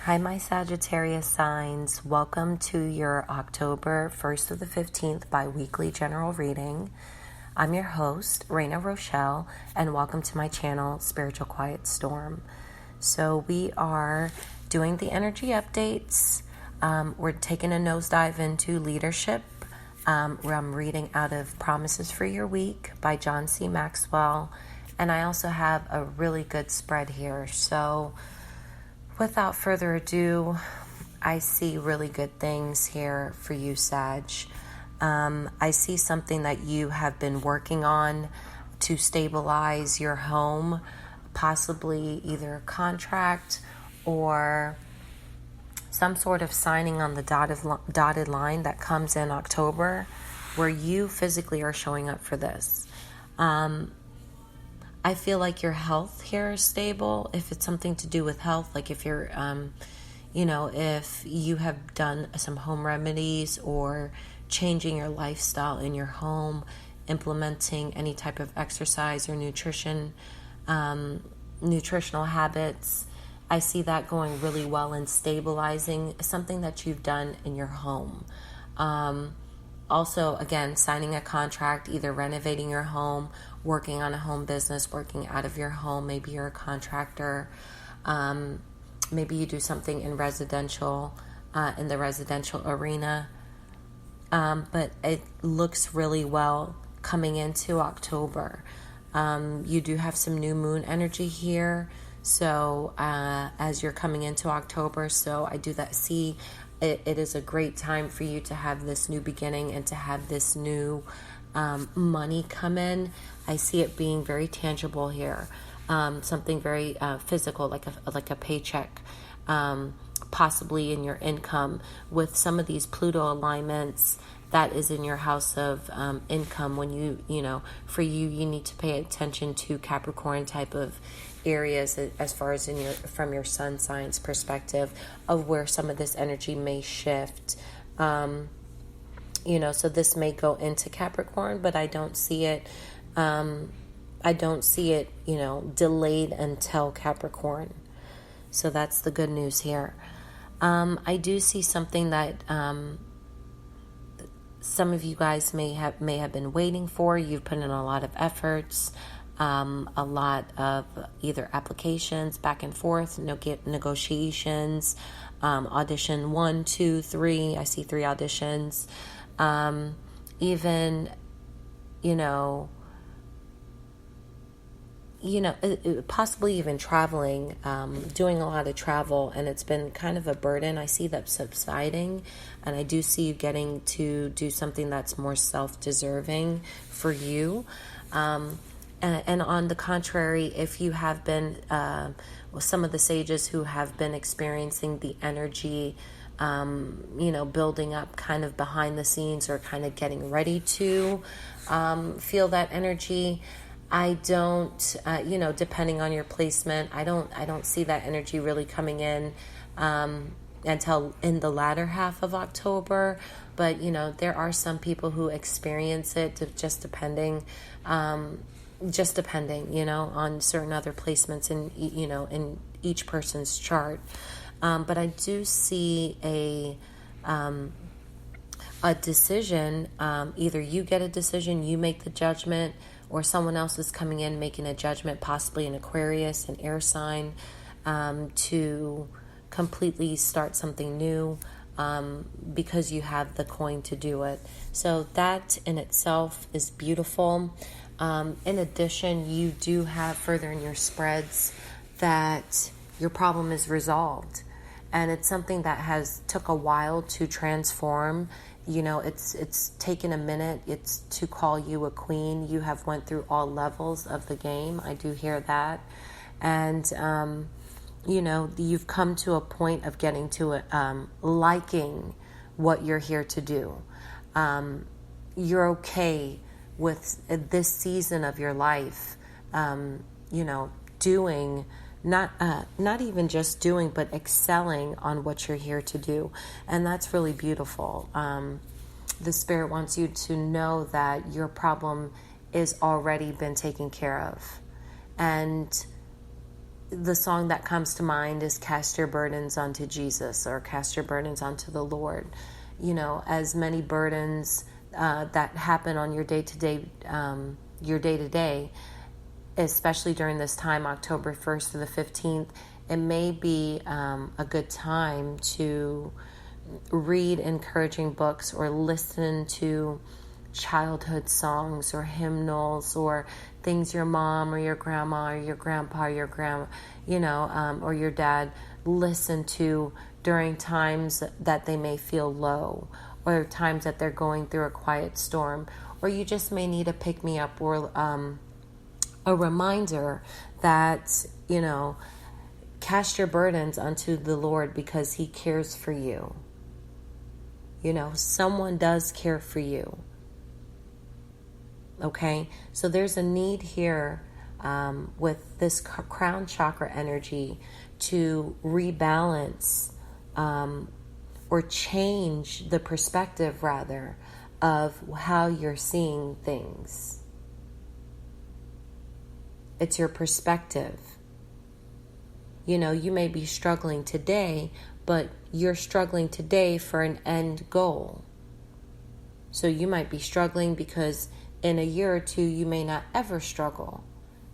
Hi, my Sagittarius signs. Welcome to your October 1st to the 15th bi-weekly general reading. I'm your host, Reina Rochelle, and welcome to my channel, Spiritual Quiet Storm. So we are doing the energy updates. We're taking a nosedive into leadership. Where I'm reading out of Promises for Your Week by John C. Maxwell. And I also have a really good spread here. So without further ado, I see really good things here for you, Sag. I see something that you have been working on to stabilize your home, possibly either a contract or some sort of signing on the dotted line that comes in October, where you physically are showing up for this. I feel like your health here is stable. If it's something to do with health, like if you're, if you have done some home remedies or changing your lifestyle in your home, implementing any type of exercise or nutritional habits, I see that going really well in stabilizing something that you've done in your home. Also, again, signing a contract, either renovating your home, working on a home business, working out of your home. Maybe you're a contractor. Maybe you do something in the residential arena. But it looks really well coming into October. You do have some new moon energy here. So as you're coming into October, so I do that. See, it is a great time for you to have this new beginning and to have this new money come in. I see it being very tangible here, something very physical, like a paycheck, possibly in your income with some of these Pluto alignments. That is in your house of income. When for you need to pay attention to Capricorn type of areas as far as from your sun signs perspective of where some of this energy may shift. So this may go into Capricorn, but I don't see it. Delayed until Capricorn. So that's the good news here. I do see something that some of you guys may have been waiting for. You've put in a lot of efforts, a lot of either applications back and forth, negotiations, audition 1, 2, 3. I see 3 auditions. Possibly even traveling, doing a lot of travel, and it's been kind of a burden. I see that subsiding, and I do see you getting to do something that's more self-deserving for you. And on the contrary, if you have been, some of the sages who have been experiencing the energy, building up kind of behind the scenes or kind of getting ready to feel that energy, I don't, depending on your placement, I don't see that energy really coming in until in the latter half of October. But, there are some people who experience it just depending, on certain other placements in each person's chart. But I do see a decision. Either you get a decision, you make the judgment, or someone else is coming in making a judgment, possibly an Aquarius, an air sign, to completely start something new, because you have the coin to do it. So that in itself is beautiful. In addition, you do have further in your spreads that your problem is resolved, and it's something that has took a while to transform. It's taken a minute. It's to call you a queen. You have went through all levels of the game. I do hear that. And, you've come to a point of getting to liking what you're here to do. You're okay with this season of your life, doing, not even just doing, but excelling on what you're here to do. And that's really beautiful. The Spirit wants you to know that your problem is already been taken care of. And the song that comes to mind is Cast Your Burdens Onto Jesus, or Cast Your Burdens Onto the Lord. You know, as many burdens that happen on your day-to-day, especially during this time, October 1st to the 15th, it may be a good time to read encouraging books or listen to childhood songs or hymnals or things your mom or your grandma or your grandpa or your or your dad listen to during times that they may feel low, or times that they're going through a quiet storm, or you just may need a pick-me-up or a reminder that, cast your burdens unto the Lord because He cares for you. Someone does care for you. Okay, so there's a need here with this crown chakra energy to rebalance or change the perspective, rather, of how you're seeing things. It's your perspective. You may be struggling today, but you're struggling today for an end goal. So you might be struggling because in a year or two, you may not ever struggle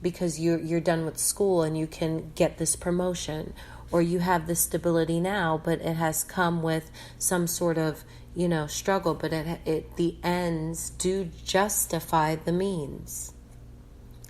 because you're done with school and you can get this promotion, or you have this stability now, but it has come with some sort of, struggle, but the ends do justify the means,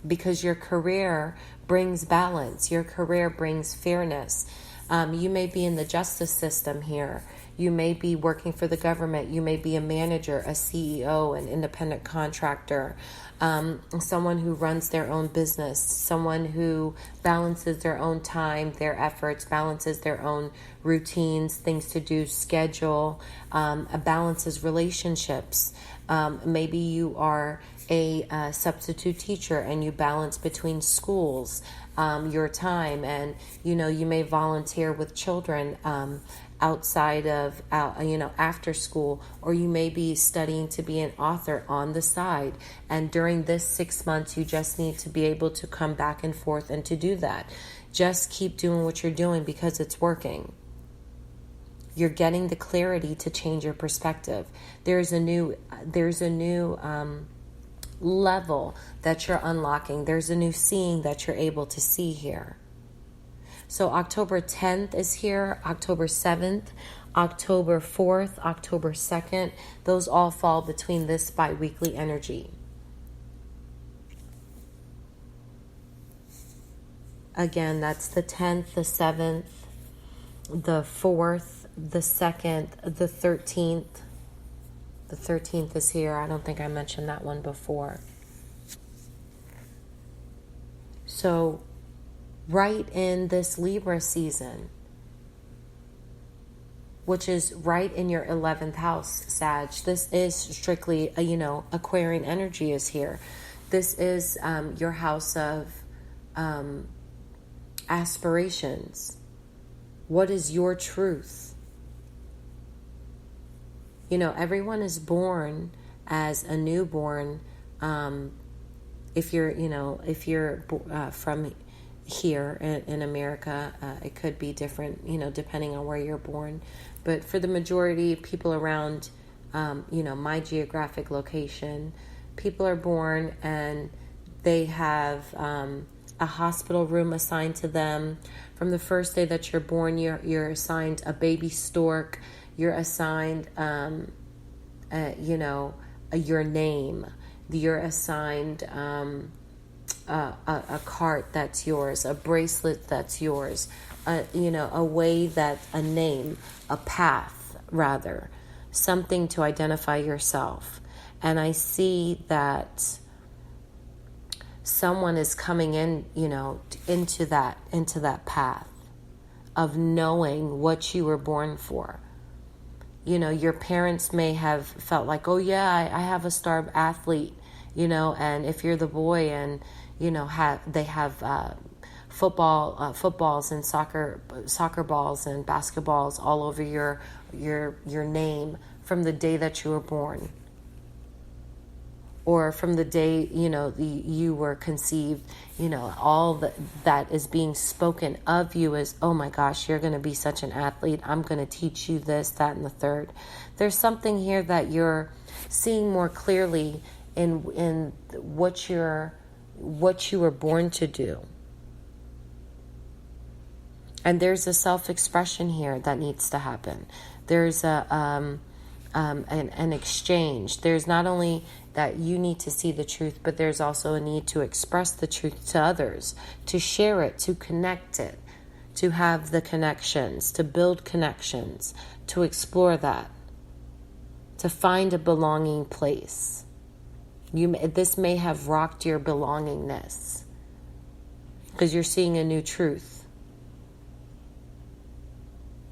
because your career brings balance. Your career brings fairness. You may be in the justice system here. You may be working for the government. You may be a manager, a CEO, an independent contractor, someone who runs their own business, someone who balances their own time, their efforts, balances their own routines, things to do, schedule, balances relationships. Maybe you are a substitute teacher and you balance between schools, your time, and you may volunteer with children outside of after school, or you may be studying to be an author on the side, and during this 6 months you just need to be able to come back and forth and to do that. Just keep doing what you're doing because it's working. You're getting the clarity to change your perspective. There's a new level that you're unlocking. There's a new seeing that you're able to see here. So October 10th is here, October 7th, October 4th, October 2nd. Those all fall between this bi-weekly energy. Again, that's the 10th, the 7th, the 4th, the 2nd, the 13th. The 13th is here. I don't think I mentioned that one before. So right in this Libra season, which is right in your 11th house, Sag. This is strictly, Aquarian energy is here. This is your house of aspirations. What is your truth? Everyone is born as a newborn. If you're from here in America, it could be different, depending on where you're born. But for the majority of people around, my geographic location, people are born and they have a hospital room assigned to them. From the first day that you're born, you're assigned a baby stork. You're assigned, your name. You're assigned a cart that's yours, a bracelet that's yours, a name, a path, rather, something to identify yourself. And I see that someone is coming in, into that path of knowing what you were born for. Your parents may have felt like, oh yeah, I have a star athlete, and if you're the boy and, they have footballs and soccer balls and basketballs all over your name from the day that you were born. or from the day, you were conceived, all that is being spoken of you is, oh my gosh, you're going to be such an athlete. I'm going to teach you this, that, and the third. There's something here that you're seeing more clearly in what you were born to do. And there's a self-expression here that needs to happen. There's an exchange. There's not only that you need to see the truth, but there's also a need to express the truth to others, to share it, to connect it, to have the connections, to build connections, to explore that, to find a belonging place. This may have rocked your belongingness because you're seeing a new truth.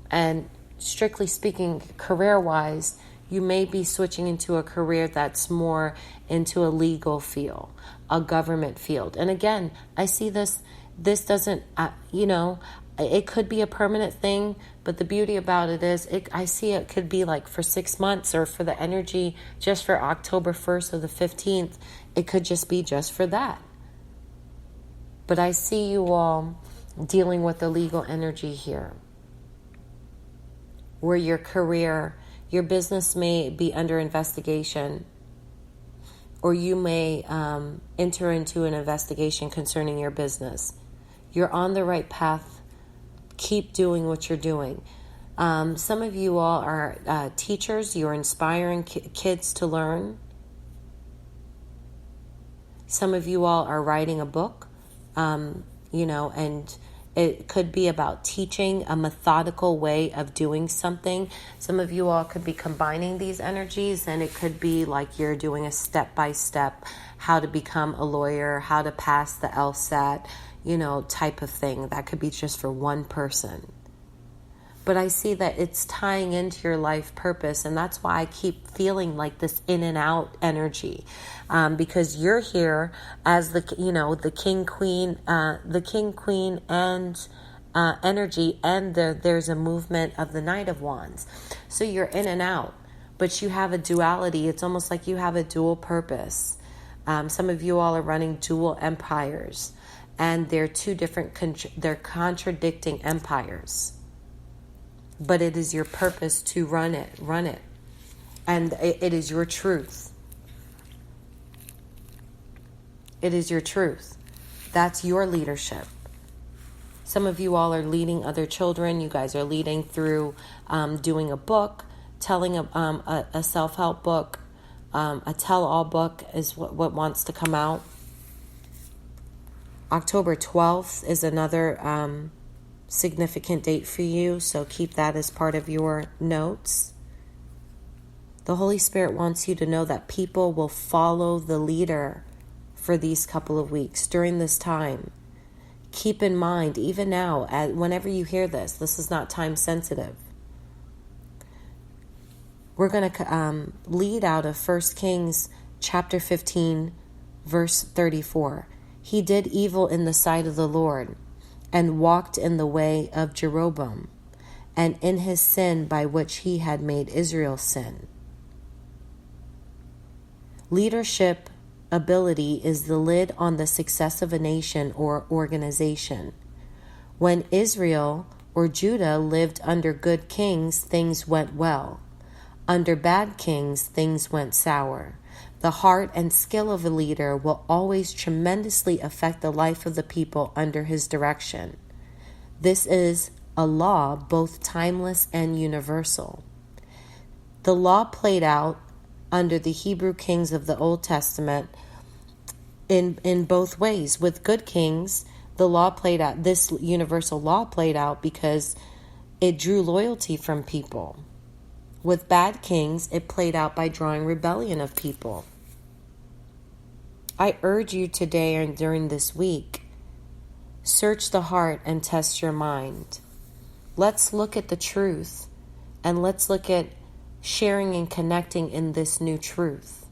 And strictly speaking, career-wise, you may be switching into a career that's more into a legal field, a government field. And again, I see this doesn't, it could be a permanent thing, but the beauty about it is I see it could be like for 6 months, or for the energy just for October 1st or the 15th. It could just be just for that. But I see you all dealing with the legal energy here, where your career, your business may be under investigation, or you may enter into an investigation concerning your business. You're on the right path. Keep doing what you're doing. Some of you all are teachers. You're inspiring kids to learn. Some of you all are writing a book, and it could be about teaching a methodical way of doing something. Some of you all could be combining these energies, and it could be like you're doing a step-by-step how to become a lawyer, how to pass the LSAT, type of thing. That could be just for one person. But I see that it's tying into your life purpose, and that's why I keep feeling like this in and out energy, because you're here as the king queen and energy, and there's a movement of the Knight of Wands. So you're in and out, but you have a duality. It's almost like you have a dual purpose. Some of you all are running dual empires, and they're two different. They're contradicting empires. But it is your purpose to run it. And it is your truth. It is your truth. That's your leadership. Some of you all are leading other children. You guys are leading through doing a book, telling a self-help book, a tell-all book is what wants to come out. October 12th is another significant date for you, so keep that as part of your notes. The Holy Spirit wants you to know that people will follow the leader for these couple of weeks during this time. Keep in mind, even now, whenever you hear this is not time sensitive. We're going to lead out of 1 Kings chapter 15, verse 34. He did evil in the sight of the Lord, and walked in the way of Jeroboam, and in his sin by which he had made Israel sin. Leadership ability is the lid on the success of a nation or organization. When Israel or Judah lived under good kings, things went well. Under bad kings, things went sour. The heart and skill of a leader will always tremendously affect the life of the people under his direction. This is a law both timeless and universal. The law played out under the Hebrew kings of the Old Testament in both ways. With good kings, the law played out, this universal law played out because it drew loyalty from people. With bad kings, it played out by drawing rebellion of people. I urge you today and during this week, search the heart and test your mind. Let's look at the truth, and let's look at sharing and connecting in this new truth.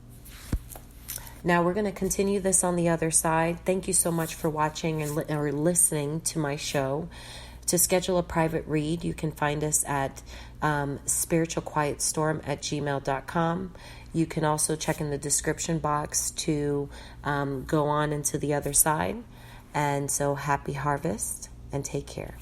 Now we're going to continue this on the other side. Thank you so much for watching or listening to my show. To schedule a private read, you can find us at spiritualquietstorm@gmail.com. You can also check in the description box to go on into the other side. And so happy harvest and take care.